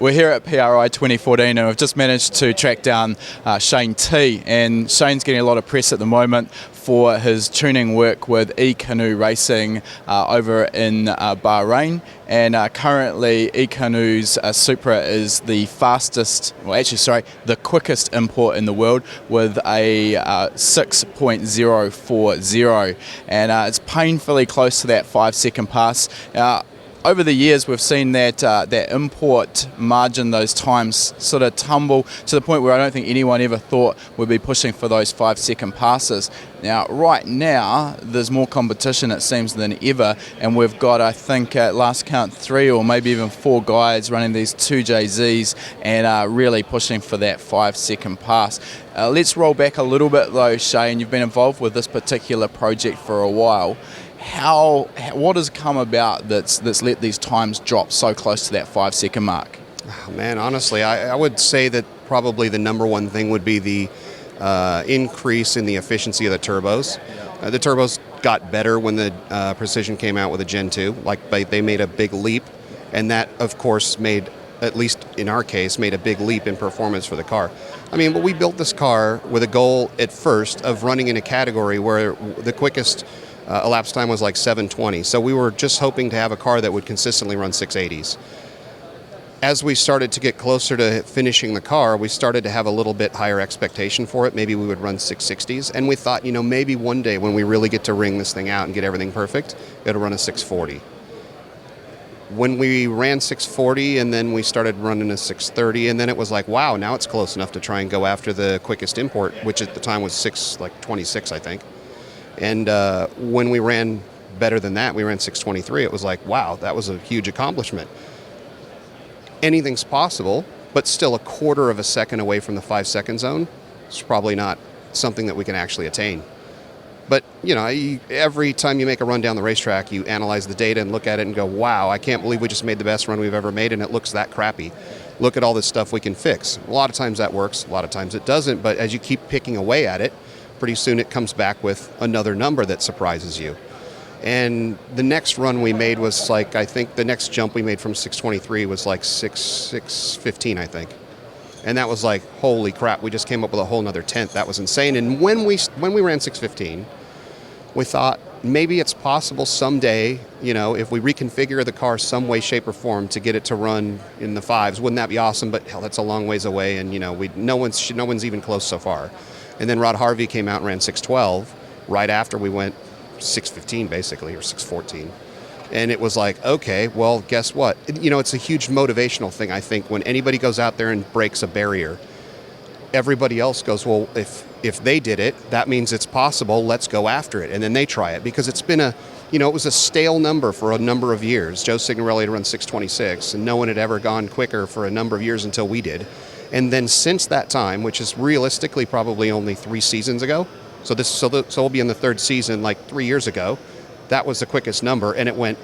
We're here at PRI 2014 and we've just managed to track down Shane T, and Shane's getting a lot of press at the moment for his tuning work with EKanoo Racing over in Bahrain, and currently EKanoo's Supra is the fastest, the quickest import in the world with a 6.040, and it's painfully close to that 5-second pass. Over the years, we've seen that import margin, those times sort of tumble to the point where I don't think anyone ever thought we'd be pushing for those 5-second passes. Now, right now, there's more competition, it seems, than ever, and we've got, I think, at last count 3 or maybe even 4 guys running these 2JZs and really pushing for that 5-second pass. Let's roll back a little bit though, Shane. You've been involved with this particular project for a while. What has come about that's let these times drop so close to that 5-second mark? Oh, man, honestly, I would say that probably the number one thing would be the increase in the efficiency of the turbos. The turbos got better when the Precision came out with a Gen 2. Like they made a big leap, and that, of course, made, at least in our case, made a big leap in performance for the car. I mean, but we built this car with a goal at first of running in a category where the quickest elapsed time was like 7:20. So we were just hoping to have a car that would consistently run 680s. As we started to get closer to finishing the car, we started to have a little bit higher expectation for it. Maybe we would run 660s. And we thought, maybe one day when we really get to wring this thing out and get everything perfect, it'll run a 640. When we ran 640 and then we started running a 630, and then it was like, wow, now it's close enough to try and go after the quickest import, which at the time was 626, I think. And when we ran better than that, we ran 623, it was like, wow, that was a huge accomplishment. Anything's possible, but still a quarter of a second away from the 5-second zone is probably not something that we can actually attain. But, every time you make a run down the racetrack, you analyze the data and look at it and go, wow, I can't believe we just made the best run we've ever made and it looks that crappy. Look at all this stuff we can fix. A lot of times that works, a lot of times it doesn't, but as you keep picking away at it, pretty soon it comes back with another number that surprises you. And the next run we made was like, I think the next jump we made from 623 was like 615, I think. And that was like, holy crap, we just came up with a whole nother tenth. That was insane. And when we ran 615, we thought maybe it's possible someday, if we reconfigure the car some way, shape, or form to get it to run in the 5s, wouldn't that be awesome? But hell, that's a long ways away, and no one's even close so far. And then Rod Harvey came out and ran 612 right after we went 615 basically, or 614. And it was like, okay, well, guess what? It's a huge motivational thing, I think. When anybody goes out there and breaks a barrier, everybody else goes, well, if they did it, that means it's possible, let's go after it. And then they try it, because it's been it was a stale number for a number of years. Joe Signorelli had run 626, and no one had ever gone quicker for a number of years until we did. And then since that time, which is realistically probably only 3 seasons ago, so we'll be in the 3rd season, like 3 years ago, that was the quickest number, and it went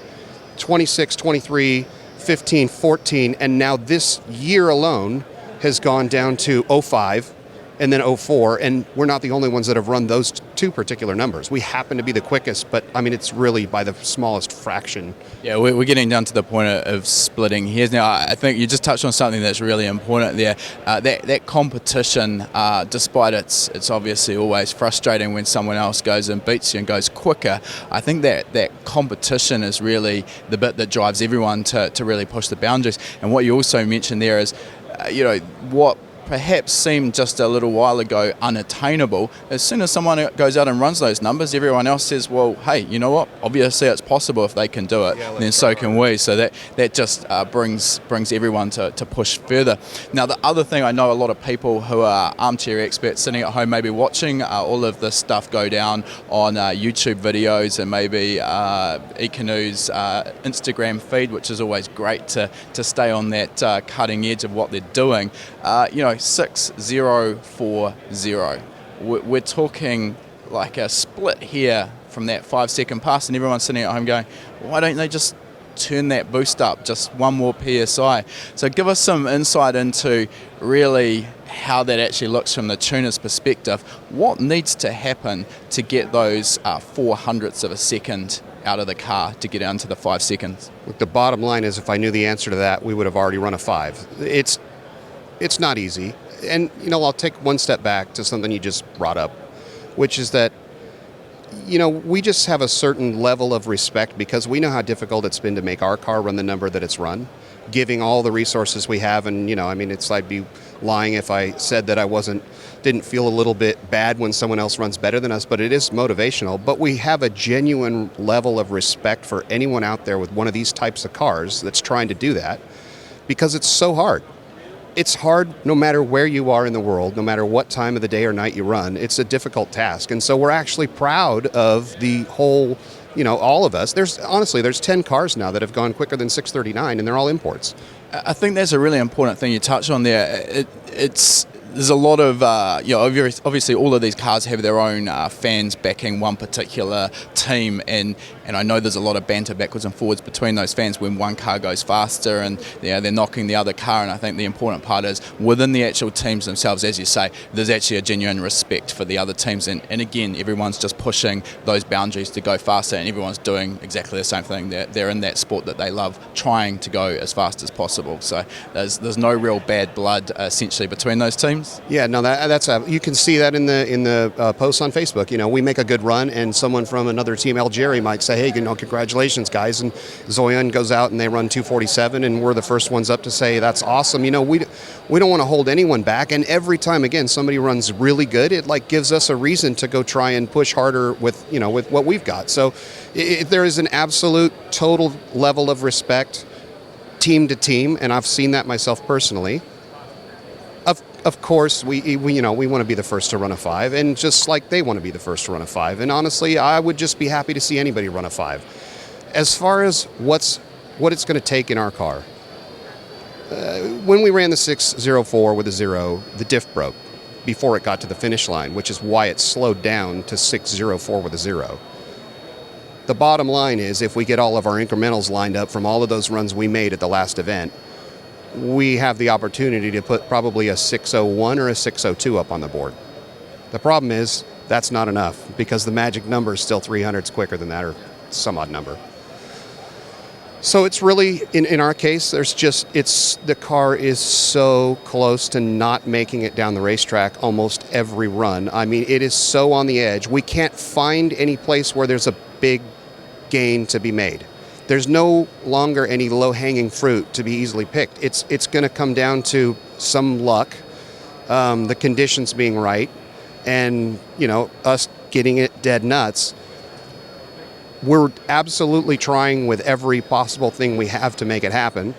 26, 23, 15, 14, and now this year alone has gone down to 05 and then 04, and we're not the only ones that have run those 2 particular numbers. We happen to be the quickest, but I mean, it's really by the smallest fraction. Yeah, we're getting down to the point of splitting hairs now. I think you just touched on something that's really important there. That competition, despite it's obviously always frustrating when someone else goes and beats you and goes quicker, I think that competition is really the bit that drives everyone to really push the boundaries. And what you also mentioned there is, what perhaps seemed just a little while ago unattainable, as soon as someone goes out and runs those numbers, everyone else says, well, hey, you know what, obviously it's possible if they can do it, then so can we. So that just brings everyone to push further. Now, the other thing, I know a lot of people who are armchair experts sitting at home maybe watching all of this stuff go down on YouTube videos and maybe EKanoo's Instagram feed, which is always great to stay on that cutting edge of what they're doing. 6040. We're talking like a split here from that 5-second pass, and everyone's sitting at home going, why don't they just turn that boost up just one more PSI? So give us some insight into really how that actually looks from the tuner's perspective. What needs to happen to get those 0.04 of a second out of the car to get down to the 5 seconds? Look, the bottom line is, if I knew the answer to that, we would have already run a 5. It's not easy. And, I'll take one step back to something you just brought up, which is that, we just have a certain level of respect because we know how difficult it's been to make our car run the number that it's run, giving all the resources we have. And, I'd be lying if I said that I didn't feel a little bit bad when someone else runs better than us, but it is motivational. But we have a genuine level of respect for anyone out there with one of these types of cars that's trying to do that, because it's so hard. It's hard no matter where you are in the world, no matter what time of the day or night you run. It's a difficult task. And so we're actually proud of the whole, all of us. There's 10 cars now that have gone quicker than 639, and they're all imports. I think that's a really important thing you touched on there. There's a lot of, obviously all of these cars have their own fans backing one particular team, and I know there's a lot of banter backwards and forwards between those fans when one car goes faster and they're knocking the other car. And I think the important part is within the actual teams themselves, as you say, there's actually a genuine respect for the other teams, and again, everyone's just pushing those boundaries to go faster, and everyone's doing exactly the same thing. They're in that sport that they love, trying to go as fast as possible. So there's no real bad blood essentially between those teams. Yeah, no, that's you can see that in the posts on Facebook. We make a good run, and someone from another team, Algeria, might say, "Hey, congratulations, guys!" And Zoyan goes out and they run 2:47, and we're the first ones up to say that's awesome. We don't want to hold anyone back, and every time again somebody runs really good, it gives us a reason to go try and push harder with what we've got. So there is an absolute total level of respect, team to team, and I've seen that myself personally. Of course, we want to be the first to run a 5, and just like they want to be the first to run a 5. And honestly, I would just be happy to see anybody run a 5. As far as what it's going to take in our car, when we ran the 604 with a 0, the diff broke before it got to the finish line, which is why it slowed down to 604 with a 0. The bottom line is, if we get all of our incrementals lined up from all of those runs we made at the last event, we have the opportunity to put probably a 601 or a 602 up on the board. The problem is that's not enough, because the magic number is still 300s quicker than that, or some odd number. So it's really, in our case, the car is so close to not making it down the racetrack almost every run. I mean, it is so on the edge. We can't find any place where there's a big gain to be made. There's no longer any low-hanging fruit to be easily picked. It's going to come down to some luck, the conditions being right, and us getting it dead nuts. We're absolutely trying with every possible thing we have to make it happen,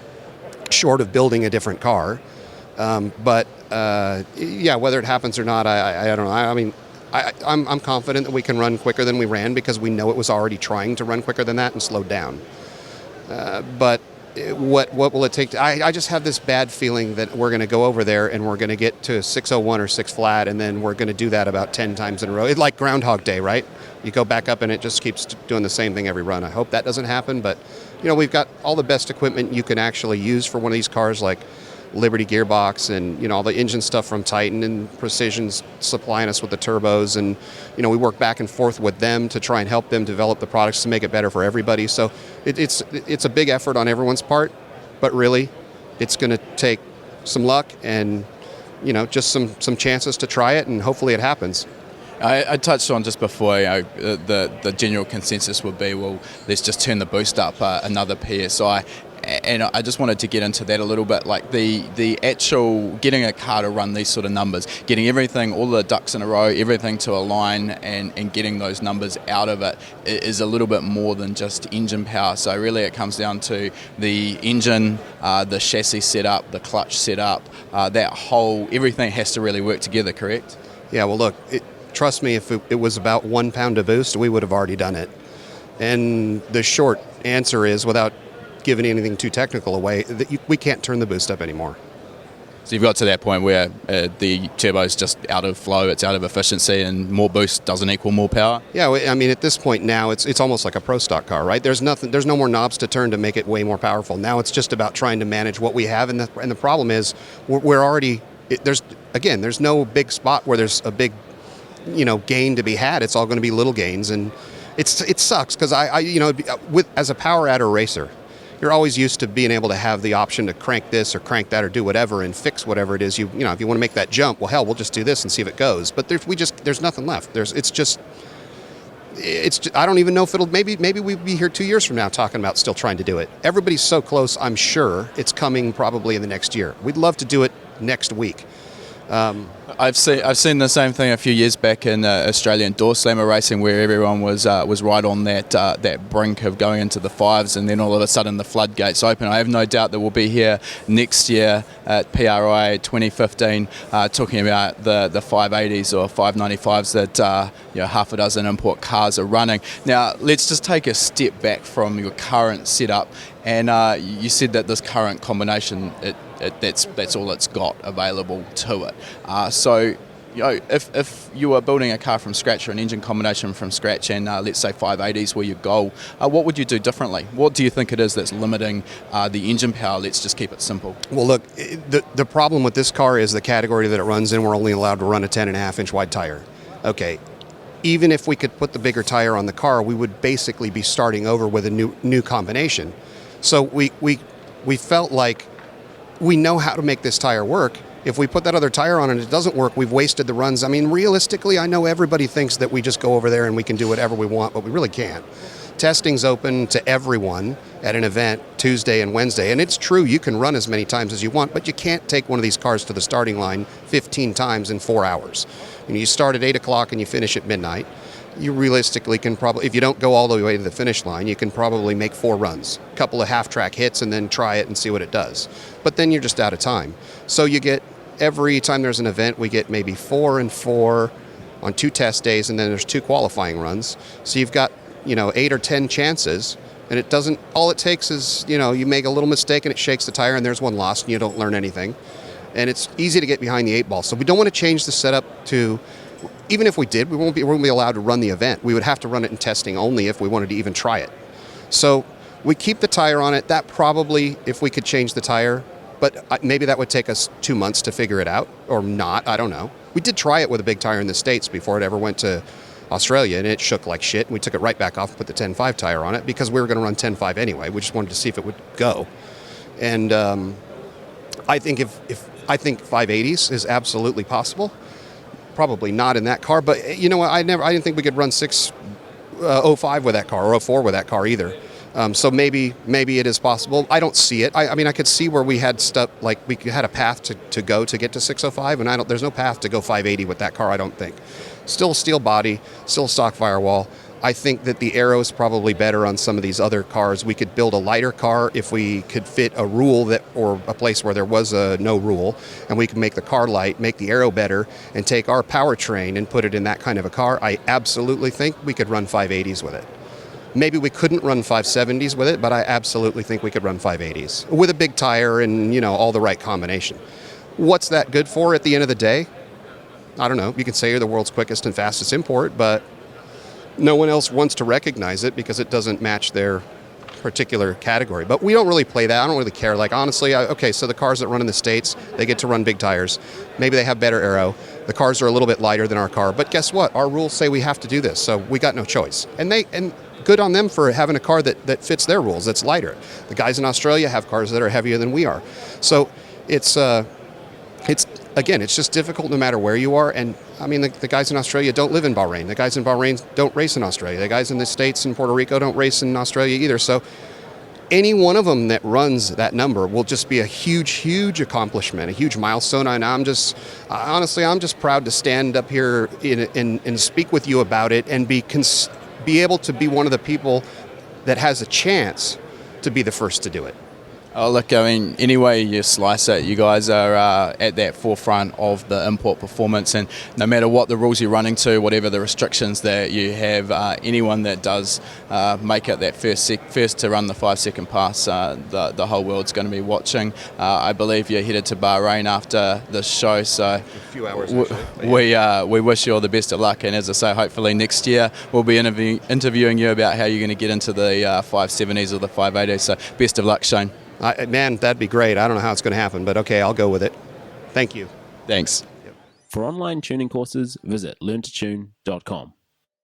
short of building a different car. But whether it happens or not, I don't know. I mean, I'm confident that we can run quicker than we ran, because we know it was already trying to run quicker than that and slowed down. But what will it take? I just have this bad feeling that we're going to go over there and we're going to get to 601 or 6 flat, and then we're going to do that about 10 times in a row. It's like Groundhog Day, right? You go back up and it just keeps doing the same thing every run. I hope that doesn't happen, but we've got all the best equipment you can actually use for one of these cars, like Liberty gearbox and all the engine stuff from Titan, and Precision's supplying us with the turbos, and we work back and forth with them to try and help them develop the products to make it better for everybody. So it's a big effort on everyone's part, but really it's going to take some luck and just some chances to try it, and hopefully it happens. I touched on just before, the general consensus would be, well, let's just turn the boost up another PSI. And I just wanted to get into that a little bit, like the actual getting a car to run these sort of numbers, getting everything, all the ducks in a row, everything to align, and getting those numbers out of it is a little bit more than just engine power. So really it comes down to the engine, the chassis setup, the clutch setup, everything has to really work together, correct? Yeah, well look, trust me, if it was about 1 pound to boost, we would have already done it. And the short answer is, without giving anything too technical away, that we can't turn the boost up anymore. So you've got to that point where the turbo's just out of flow, it's out of efficiency, and more boost doesn't equal more power? Yeah, I mean, at this point now, it's almost like a pro stock car, right? There's no more knobs to turn to make it way more powerful. Now it's just about trying to manage what we have, and the problem is we're already, there's no big spot where there's a big gain to be had. It's all going to be little gains, and it sucks because as a power adder racer, you're always used to being able to have the option to crank this or crank that or do whatever and fix whatever it is. If you want to make that jump, well, hell, we'll just do this and see if it goes. But there's nothing left. I don't even know if maybe we'll be here 2 years from now talking about still trying to do it. Everybody's so close. I'm sure it's coming probably in the next year. We'd love to do it next week. I've seen the same thing a few years back in Australian door slammer racing, where everyone was right on that brink of going into the fives, and then all of a sudden the floodgates open. I have no doubt that we'll be here next year at PRI 2015 talking about the 580s or 595s that half a dozen import cars are running. Now let's just take a step back from your current setup, and you said that this current combination that's all it's got available to it. So, if you were building a car from scratch or an engine combination from scratch, and let's say 580s were your goal, what would you do differently? What do you think it is that's limiting the engine power? Let's just keep it simple. Well, look, the problem with this car is the category that it runs in. We're only allowed to run a 10.5-inch wide tire. Okay. Even if we could put the bigger tire on the car, we would basically be starting over with a new combination. So we felt like we know how to make this tire work. If we put that other tire on and it doesn't work, we've wasted the runs. I mean, realistically, I know everybody thinks that we just go over there and we can do whatever we want, but we really can't. Testing's open to everyone at an event Tuesday and Wednesday, and it's true, you can run as many times as you want, but you can't take one of these cars to the starting line 15 times in 4 hours. You start at 8 o'clock and you finish at midnight. You realistically can probably, if you don't go all the way to the finish line, you can probably make 4 runs, a couple of half-track hits, and then try it and see what it does. But then you're just out of time. So you get, every time there's an event, we get maybe 4 and 4 on 2 test days, and then there's 2 qualifying runs. So you've got, 8 or 10 chances, and it doesn't, all it takes is, you make a little mistake and it shakes the tire and there's one lost and you don't learn anything. And it's easy to get behind the 8 ball. So we don't want to change the setup to, even if we did, we won't be allowed to run the event. We would have to run it in testing only if we wanted to even try it. So we keep the tire on it. That probably, if we could change the tire, but maybe that would take us 2 months to figure it out, or not, I don't know. We did try it with a big tire in the States before it ever went to Australia, and it shook like shit. We took it right back off and put the 10.5 tire on it because we were going to run 10.5 anyway. We just wanted to see if it would go. And I think I think 580s is absolutely possible. Probably not in that car, but you know what? I didn't think we could run 605 with that car or 04 with that car either. So maybe it is possible. I don't see it. I mean, I could see where we had stuff, like we had a path to go to get to 605, and there's no path to go 580 with that car, I don't think. Still steel body, still stock firewall. I think that the aero is probably better on some of these other cars. We could build a lighter car if we could fit a rule or a place where there was no rule, and we could make the car light, make the aero better, and take our powertrain and put it in that kind of a car. I absolutely think we could run 580s with it. Maybe we couldn't run 570s with it, but I absolutely think we could run 580s with a big tire and, all the right combination. What's that good for at the end of the day? I don't know. You can say you're the world's quickest and fastest import, but no one else wants to recognize it because it doesn't match their particular category. But we don't really play that. I don't really care. Like, honestly, so the cars that run in the States, they get to run big tires. Maybe they have better aero. The cars are a little bit lighter than our car. But guess what? Our rules say we have to do this, so we got no choice. And good on them for having a car that fits their rules, that's lighter. The guys in Australia have cars that are heavier than we are. So it's just difficult no matter where you are. And I mean, the guys in Australia don't live in Bahrain. The guys in Bahrain don't race in Australia. The guys in the States and Puerto Rico don't race in Australia either. So any one of them that runs that number will just be a huge, huge accomplishment, a huge milestone. And I'm just proud to stand up here and speak with you about it and be able to be one of the people that has a chance to be the first to do it. Oh, look, I mean, any way you slice it, you guys are at that forefront of the import performance, and no matter what the rules you're running to, whatever the restrictions that you have, anyone that does make it that first to run the 5-second pass, the whole world's going to be watching. I believe you're headed to Bahrain after this show, so a few hours we wish you all the best of luck, and as I say, hopefully next year we'll be interviewing you about how you're going to get into the 570s or the 580s, so best of luck, Shane. Man, that'd be great. I don't know how it's going to happen, but okay, I'll go with it. Thank you. Thanks. For online tuning courses, visit learntotune.com.